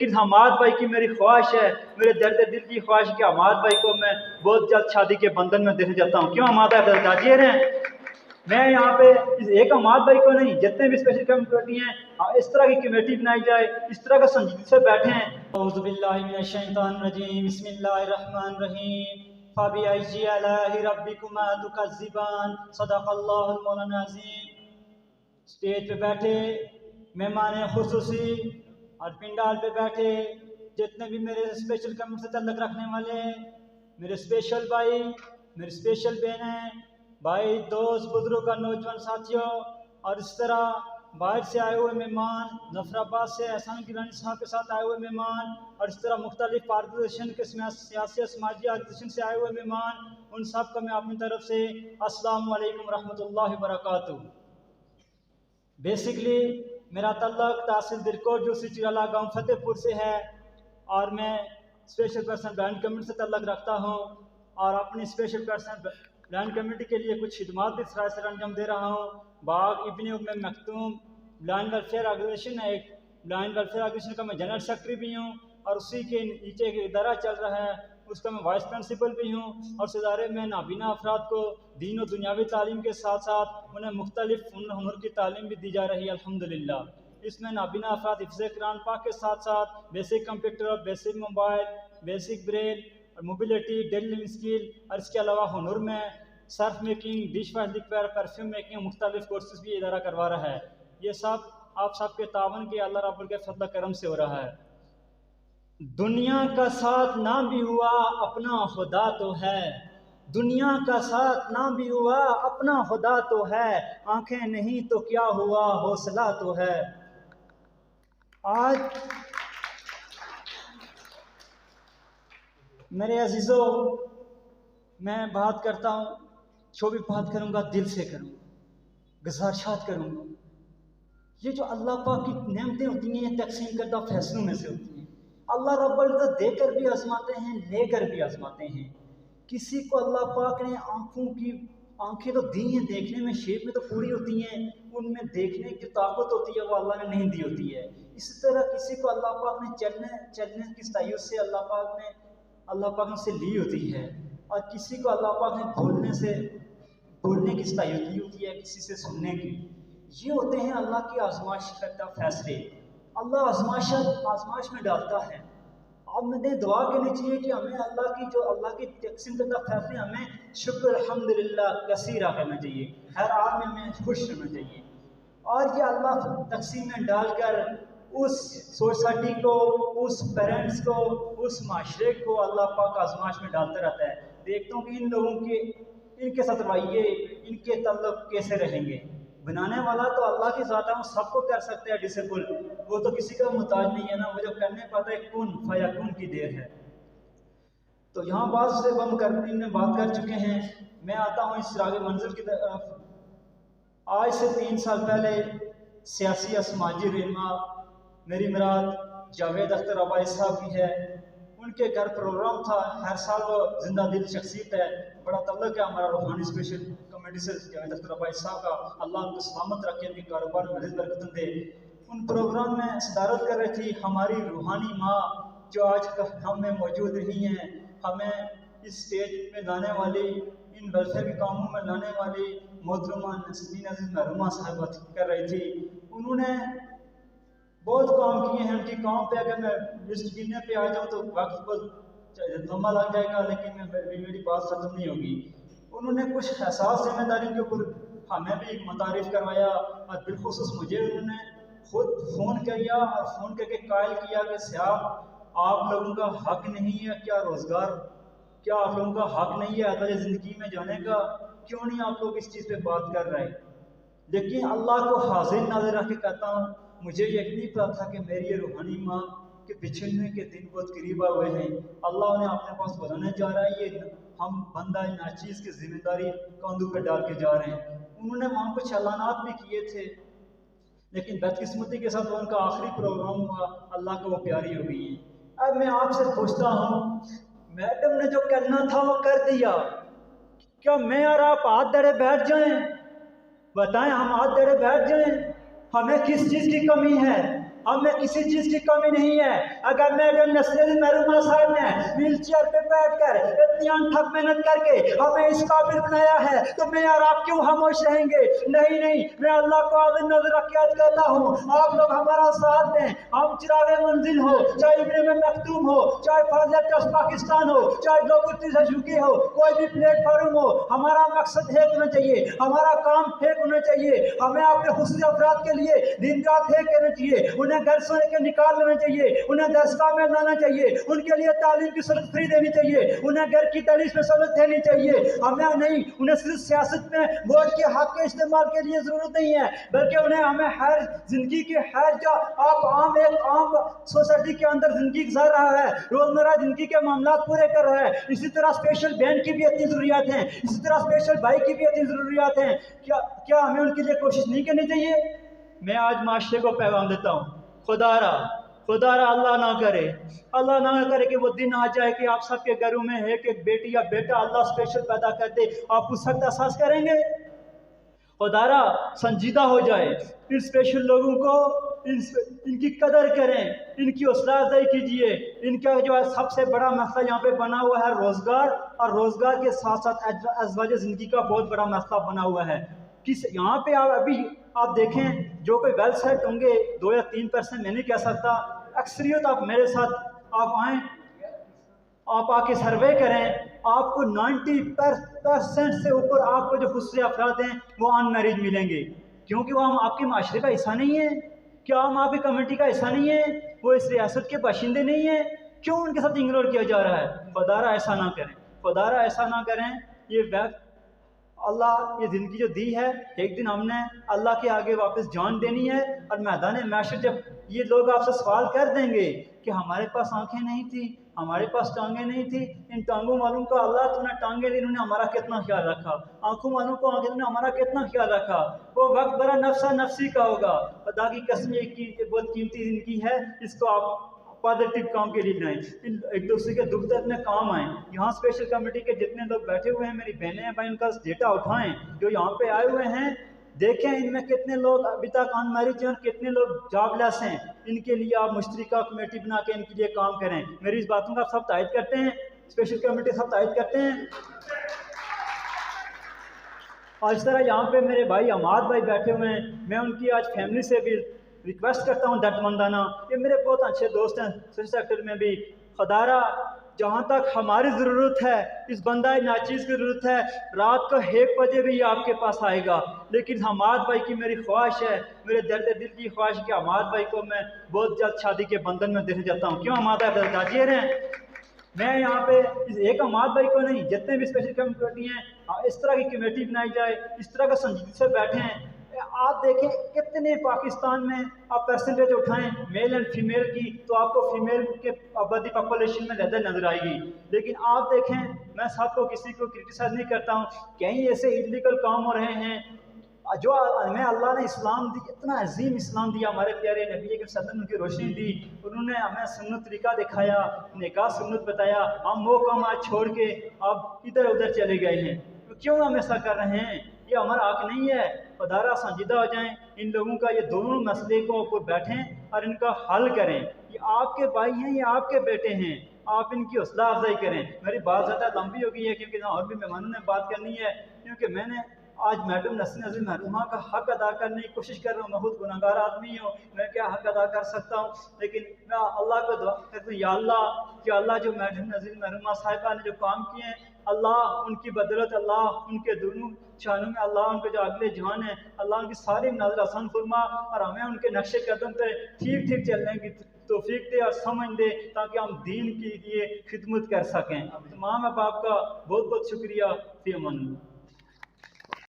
लेकिन हमाद भाई की मेरी ख्वाहिश है, मेरे दर्द दिल की ख्वाहिश है कि हमाद भाई को मैं बहुत जल्द शादी के बंधन में देखना चाहता हूँ। क्यों हमाद भाई राजी हैं? मैं यहाँ पे एक हमाद भाई को नहीं, जितने भी स्पेशल कमेटी हैं, इस तरह की कमेटी बनाई जाए, इस तरह का संजीदगी से बैठे हैं। स्टेज पे बैठे मेहमान खुसूसी और पिंडाल पे बैठे जितने भी मेरे स्पेशल कमेटी से तल्लुक़ रखने वाले हैं, मेरे स्पेशल भाई, मेरी स्पेशल बहनें, भाई, दोस्त, बुजुर्ग और नौजवान साथियों, और इस तरह बाहर से आए हुए मेहमान, जफराबाद से एहसान गिलानी साहब के साथ आए हुए मेहमान, और इस तरह मुख्तलिफ ऑर्गेनाइजेशन के सियासी समाजी ऑर्गेनाइजेशन से आए हुए मेहमान, उन सब को मैं अपनी तरफ से अस्सलाम वालेकुम रहमतुल्लाहि व बरकातुहू। बेसिकली मेरा तल्लुक़ तहसील दिलकोट जो चिराला गाँव फतेहपुर से है, और मैं स्पेशल पर्सन ब्रांड कमेटी से तल्लुक़ रखता हूँ, और अपनी स्पेशल पर्सन ब्रांड कमेटी के लिए कुछ खिदमात भी सराय से अंजाम दे रहा हूँ। बाग इब्न उम्मे मखतूम ब्लाइंड वेलफेयर ऑर्गेनाइजेशन है, एक ब्लाइंड वेलफेयर ऑर्गेनाइजेशन का मैं जनरल सेक्रेटरी भी हूँ, और उसी के नीचे एक इदारा चल रहा है, उसका मैं वाइस प्रिंसिपल भी हूँ, और उस इदारे में नाबीना अफराद को दीन और दुनियावी तालीम के साथ साथ उन्हें मुख्तलिफ हुनर की तालीम भी दी जा रही है अल्हम्दुलिल्लाह। इसमें नाबीना अफराद हिफ्ज़ कुरान पाक के साथ साथ basic computer, basic mobile, basic braille और मोबिलिटी, डेली लिविंग स्किल, और इसके अलावा हुनर में surf making, dish wash liquid, perfume making, मुख्तलिफ कोर्सेज भी इदारा करवा रहा है। ये सब आप सबके तावन के अल्लाह रब्बुल के फज़ल करम से हो रहा है। दुनिया का साथ ना भी हुआ अपना खुदा तो है, दुनिया का साथ ना भी हुआ अपना खुदा तो है, आंखें नहीं तो क्या हुआ हौसला तो है। आज मेरे अजीज़ों, मैं बात करता हूँ, जो भी बात करूँगा दिल से करूँगा, गुज़ारिशात करूँगा। ये जो अल्लाह पाक की नेमतें होती हैं, ये तकसीम करदा फैसलों में से होती हैं। अल्लाह रब्बुल इज़्ज़त देकर भी आजमाते हैं, लेकर भी आजमाते हैं। किसी को अल्लाह पाक ने आंखें तो दी हैं, देखने में शेप में तो पूरी होती हैं, उनमें देखने की ताकत होती है वो अल्लाह ने नहीं दी होती है। इसी तरह किसी को अल्लाह पाक ने चलने की सतायुस से अल्लाह पाक ने उसे ली होती है, और किसी को अल्लाह पाक ने बोलने की सतायुस दी होती है, किसी से सुनने की। ये होते हैं अल्लाह की आजमाइश करता फैसले। अल्लाह आजमाइश में डालता है। अब मुझे दुआ करनी चाहिए कि हमें अल्लाह की तकसीम करता फैसले हमें शुक्र अल्हम्दुलिल्लाह कसीरा करना चाहिए, हर हाल में हमें खुश रहना चाहिए। और ये अल्लाह तकसीम में डालकर उस सोसाइटी को, उस पेरेंट्स को, उस माशरे को अल्लाह पाक आजमाइश में डालता रहता है। देखता हूँ कि इन लोगों के इनके साथ रवैये, इनके तल्लुक़ कैसे रहेंगे। बनाने वाला तो अल्लाह की ज़ात है, वो सबको कर सकता है डिसेबल, वो तो किसी का मुहताज नहीं है ना, वो जो करने पाता है कुन फयाकुन की देर है। तो यहाँ बात से हम बात कर चुके हैं। मैं आता हूँ इस रागे मंजिल की तरफ। आज से 3 साल पहले सियासी और समाजी रहनुमा, मेरी मुराद जावेद अख्तर अबाई साहब की है, उनके घर प्रोग्राम था। हर साल वो जिंदा दिल शख्सियत है, बड़ा तल्लुक़ है हमारा रूहानी स्पेशल कमेटी से जावेद अख्तर अबाई साहब का। अल्लाह उनको सलामत रखे, उनके कारोबार में मज़ीद बरकत दे। उन प्रोग्राम में सदारत कर रही थी हमारी रूहानी माँ, जो आज हम में मौजूद नहीं हैं, हमें इस स्टेज में लाने वाली, इन वेलफेयर के कामों में लाने वाली मोहतरमा नसरीन अज़ीज़ मरहुमा साहिबा कर रही थी। उन्होंने बहुत काम किए हैं। उनकी काम पे अगर मैं लिस्ट गिनने पे आ जाऊँ तो वक्त बहुत लंबा लग जाएगा, लेकिन मेरी बात ख़त्म नहीं होगी। उन्होंने कुछ एहसास जिम्मेदारी के ऊपर हमें भी मुतारिफ़ करवाया, और बिलखुसूस मुझे उन्होंने खुद फ़ोन किया और फ़ोन करके कायल किया कि साहब, आप लोगों का हक नहीं है क्या रोज़गार, क्या आप लोगों का हक नहीं है अगली ज़िंदगी में जाने का? क्यों नहीं आप लोग इस चीज़ पे बात कर रहे? लेकिन अल्लाह को हाजिर नाज़िर रख के कहता हूँ, मुझे यकीन पता था कि मेरी ये रूहानी माँ के बिछड़ने के दिन बहुत करीब आ हुए हैं। अल्लाह उन्हें अपने पास बुलाने जा रहा है। ये हम बंदा नाचीज़ की जिम्मेदारी कंधों पर डाल के जा रहे हैं। उन्होंने वहाँ कुछ ऐलानात भी किए थे, लेकिन बदकिस्मती के साथ उनका आखिरी प्रोग्राम हुआ, अल्लाह को वो प्यारी हो गई है। अब मैं आपसे पूछता हूँ, मैडम ने जो करना था वो कर दिया, क्या मैं और आप हाथ धरे बैठ जाएं? बताएं, हम हाथ धरे बैठ जाएं? हमें किस चीज़ की कमी है? हमें किसी चीज की कमी नहीं है। अगर मैडम नसीरुद्दीन महरूमा साहब ने व्हील चेयर पे बैठकर इतनी अनथक मेहनत करके हमें इस काबिल बनाया है तो मैं और आप क्यों खामोश रहेंगे? नहीं नहीं, मैं अल्लाह को आगे नजर रख के कहता हूँ, आप लोग हमारा साथ दें। हम चिरागे मंजिल हो, चाहे इब्न मखदूम हो, चाहे फाजिल ट्रस्ट पाकिस्तान हो, चाहे ग्लोबल झुकी हो, कोई भी प्लेटफॉर्म हो, हमारा मकसद एक होना चाहिए, हमारा काम एक होना चाहिए। हमें अपने खुशी अफराद के लिए दिन रात एक करना चाहिए, उन्हें घर से लेकर निकाल लेना चाहिए, उन्हें दरगाह में लाना चाहिए, उनके लिए तालीम की सहूलत फ्री देनी चाहिए, उन्हें घर की तालीम में सहूलत देनी चाहिए। हमें नहीं, उन्हें सिर्फ सियासत में वोट के हक के इस्तेमाल के लिए जरूरत नहीं है, बल्कि उन्हें हमें हर जिंदगी की हर जो आप एक आम सोसाइटी के अंदर जिंदगी गुजार रहा है, रोजमर्रा जिंदगी के मामला पूरे कर रहा है, इसी तरह स्पेशल बैंड की भी इतनी जरूरियात हैं, इसी तरह स्पेशल बाइक की भी इतनी जरूरियात हैं। क्या हमें उनके लिए कोशिश नहीं करनी चाहिए? मैं आज माशरे को पैगाम देता हूँ, खुदारा अल्लाह ना करे कि वो दिन आ जाए कि आप सबके घरों में एक एक बेटी या बेटा अल्लाह स्पेशल पैदा कर दे, आप उस वक्त एहसास करेंगे? खुदारा संजीदा हो जाए, इन स्पेशल लोगों को इनकी कदर करें, इनकी हौसला अफजाई कीजिए। इनका जो है सबसे बड़ा मसला यहाँ पे बना हुआ है रोज़गार, और रोज़गार के साथ साथ अज़वाज ज़िंदगी का बहुत बड़ा मसला बना हुआ है। किस यहाँ पे आप देखें, जो कोई वेल सेट होंगे 2 या 3% मैं नहीं कह सकता, अक्सरियत आप मेरे साथ आप आएँ, आप आके सर्वे करें, आपको 90% से ऊपर आपको जो खुशी अफराद हैं वो अनमैरिज मिलेंगे, क्योंकि वो हम आपके माशरे का हिस्सा नहीं है। क्या हम आपकी कम्युनिटी का हिस्सा नहीं है? वो इस रियासत के बाशिंदे नहीं है? क्यों उनके साथ इग्नोर किया जा रहा है? खुदारा ऐसा ना करें, खुदारा ऐसा ना करें। ये वक्त अल्लाह ये ज़िंदगी जो दी है, एक दिन हमने अल्लाह के आगे वापस जान देनी है, और मैदान महशर जब ये लोग आपसे सवाल कर देंगे कि हमारे पास आंखें नहीं थी, हमारे पास टांगें नहीं थी, इन टांगों वालों का अल्लाह तूने टांगें दी, इन्होंने हमारा कितना ख्याल रखा, आंखों वालों को आंखें ने हमारा कितना ख्याल रखा। वो वक्त बड़ा नफसी का होगा। खुदा की कसम, ये बहुत कीमती ज़िंदगी है, इसको आप पॉजिटिव काम के लिए लाएं, एक दूसरे के दुख दर्द में काम आएँ। यहाँ स्पेशल कमेटी के जितने लोग बैठे हुए हैं, मेरी बहनें हैं भाई, उनका डेटा उठाएं, जो यहाँ पे आए हुए हैं, देखें इनमें कितने लोग अभी तक अनमैरिज हैं और कितने लोग जॉबलेस हैं। इनके लिए आप मुश्तरका कमेटी बना के इनके लिए काम करें। मेरी इस बातों का सब तायद करते हैं, स्पेशल कमेटी सब तायद करते हैं। और इस तरह यहाँ पे मेरे भाई अमाद भाई बैठे हुए हैं, मैं उनकी आज फैमिली से भी रिक्वेस्ट करता हूँ दर्दमंदाना, ये मेरे बहुत अच्छे दोस्त हैं सोशल सेक्टर में भी। खुदारा जहाँ तक हमारी ज़रूरत है, इस बंदा नाचीज़ की ज़रूरत है, रात को 1 बजे भी ये आपके पास आएगा, लेकिन हमाद भाई की मेरी ख्वाहिश है, मेरे दर्द दिल की ख्वाहिश है कि हमाद भाई को मैं बहुत जल्द शादी के बंधन में देखना चाहता हूँ। क्यों हमाद भाई राजी हैं? मैं यहाँ पे एक हमाद भाई को नहीं, जितने भी स्पेशल कमेटी हैं, इस तरह की कमेटी बनाई जाए, इस तरह का संजीदगी से बैठें। आप देखें कितने पाकिस्तान में आप परसेंटेज उठाएं मेल एंड फीमेल की, तो आपको फीमेल के आबादी पॉपुलेशन में ज़्यादा नजर आएगी। लेकिन आप देखें, मैं सबको किसी को क्रिटिसाइज नहीं करता हूँ, कहीं ऐसे इलीगल काम हो रहे हैं जो हमें अल्लाह ने इस्लाम दी, इतना अजीम इस्लाम दिया, हमारे प्यारे नबी के सदन उनकी रोशनी दी, उन्होंने हमें सुन्नत तरीका दिखाया, निकाह सुन्नत बताया, हम वो काम आज छोड़ के अब इधर उधर चले गए हैं। तो क्यों हम ऐसा कर रहे हैं? ये हमारा हक नहीं है। खुदारा संजीदा हो जाएं, इन लोगों का ये दोनों मसले को ऊपर बैठें और इनका हल करें। ये आपके भाई हैं, ये आपके बेटे हैं, आप इनकी हौसला अफजाई करें। मेरी बात ज़्यादा लंबी हो गई है क्योंकि और भी मेहमानों ने बात करनी है, क्योंकि मैंने आज मैडम नसीरुद्दीन महरूमा का हक अदा करने की कोशिश कर रहा हूँ। मैं खुद गुनहगार आदमी हूँ, मैं क्या हक अदा कर सकता हूँ, लेकिन मैं अल्लाह को दुआ करता हूँ, या अल्लाह जो मैडम नसीरुद्दीन महरूमा साहिबा ने जो काम किए हैं, अल्लाह उनकी बदौलत, अल्लाह उनके दोनों शानों में, अल्लाह उनके जो अगले जान है, अल्लाह उनकी सारी नाज़र आसान फरमा, और हमें उनके नक्शे कदम पर ठीक चलने की तौफीक दे और समझ दे, ताकि हम दीन के लिए खिदमत कर सकें। तमाम बाप का बहुत बहुत शुक्रिया। फी अमान।